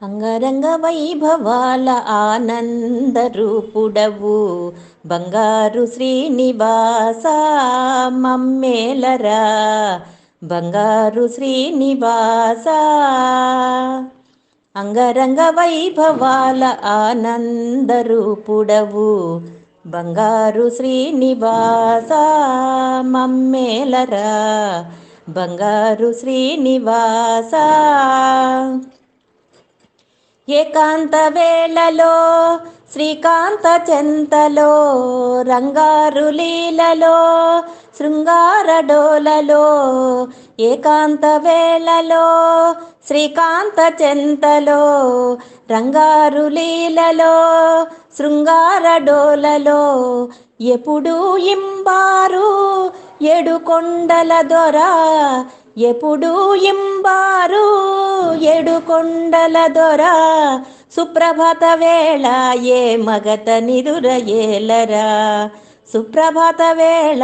అంగరంగ వైభవాల ఆనంద రూపుడవు బంగారు శ్రీనివాస మమ్మేలరా బంగారు శ్రీనివాస. అంగరంగ వైభవాల ఆనంద రూపుడవు బంగారు శ్రీనివాస మమ్మేలరా బంగారు శ్రీనివాస. ఏకాంత వేళలో శ్రీకాంత చెంతలో రంగారు లీలలో శృంగార డోలలో. ఏకాంత వేళలో శ్రీకాంత చెంతలో రంగారు లీలలో శృంగార డోలలో. ఎప్పుడు ఇంబారు ఏడుకొండల దొర ఎప్పుడు ఇంబారు ఏడుకొండల దొర. సుప్రభాత వేళ ఏ మగత నిదుర ఏలరా సుప్రభాత వేళ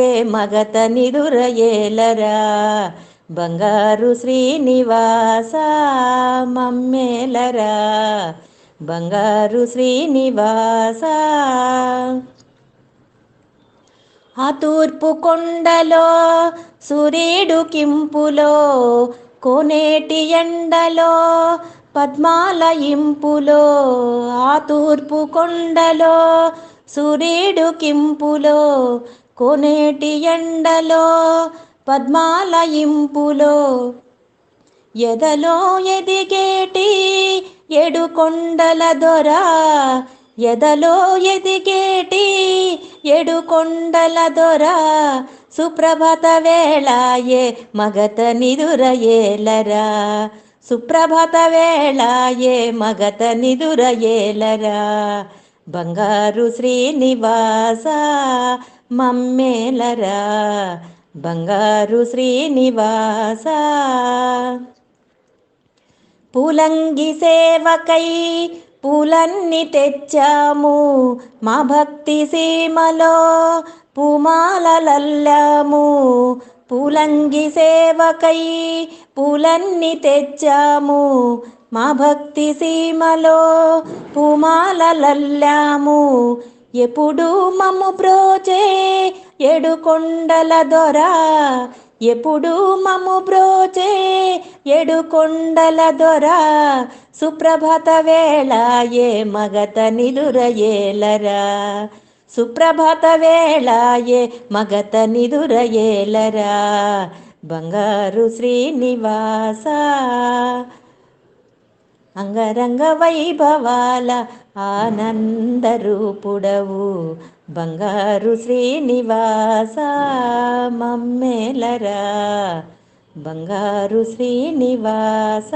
ఏ మగత నిదుర ఏలరా బంగారు శ్రీనివాస మమ్మేలరా బంగారు శ్రీనివాస. ఆ తూర్పు కొండలో సూర్యుడు కింపులో కోనేటి ఎండలో పద్మాల ఇంపులో. ఆ తూర్పు కొండలో సూర్యుడు కింపులో కోనేటి ఎండలో పద్మాల ఇంపులో. ఎదలో ఎదిగేటి ఏడుకొండల దొర ఎదలో ఎదిగేటి ఏడుకొండల దొర. సుప్రభాత వేళ ఏ మగత నిదుర ఏలరా సుప్రభాత వేళ ఏ మగత నిదుర ఏలరా బంగారు శ్రీనివాస మమ్మేలరా బంగారు శ్రీనివాస. పూలంగి సేవకై పూలన్నీ తెచ్చాము మా భక్తి సీమలో పూమాలలల్లాము. పూలంగి సేవకై పూలన్నీ తెచ్చాము మా భక్తి సీమలో పూమాలలల్లాము. ఎప్పుడు మమ్ము బ్రోచే ఏడుకొండల దొర ఎప్పుడు మమ్ము బ్రోచే ఏడుకొండల దొర. సుప్రభాత వేళ ఏ మగత నిదుర ఏలరా సుప్రభాత వేళ ఏ మగత నిదుర ఏలరా బంగారు శ్రీనివాస. అంగరంగ వైభవాల ఆనంద రూపుడవు బంగారు శ్రీనివాస మమ్మేలరా బంగారు శ్రీనివాస.